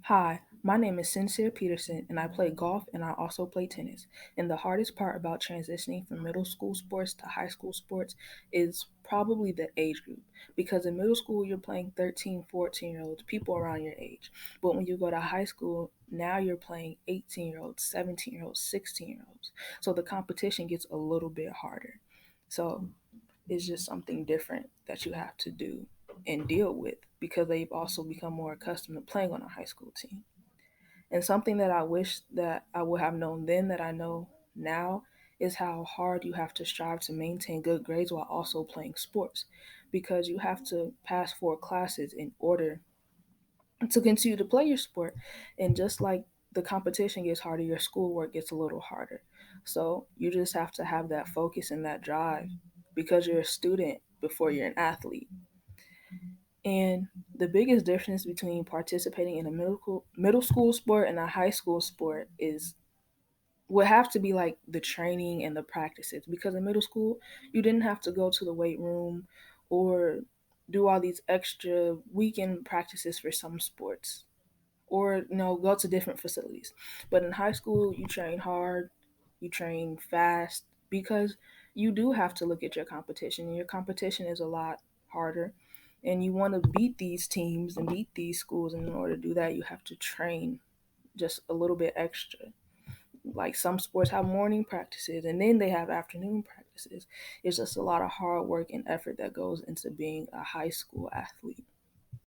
Hi, my name is Sincere Peterson, and I play golf and I also play tennis. And the hardest part about transitioning from middle school sports to high school sports is probably the age group. Because in middle school, you're playing 13, 14-year olds, people around your age. But when you go to high school, now you're playing 18-year olds, 17-year olds, 16-year olds. So the competition gets a little bit harder. So it's just something different that you have to do and deal with because they've also become more accustomed to playing on a high school team. And something that I wish that I would have known then that I know now is how hard you have to strive to maintain good grades while also playing sports because you have to pass four classes in order to continue to play your sport. And just like the competition gets harder, your schoolwork gets a little harder. So you just have to have that focus and that drive because you're a student before you're an athlete. And the biggest difference between participating in a middle school sport and a high school sport is would have to be like the training and the practices because in middle school you didn't have to go to the weight room or do all these extra weekend practices for some sports or go to different facilities. But in high school, you train hard, you train fast because you do have to look at your competition, and your competition is a lot harder. And you want to beat these teams and beat these schools, and in order to do that, you have to train just a little bit extra. Like some sports have morning practices and then they have afternoon practices. It's just a lot of hard work and effort that goes into being a high school athlete.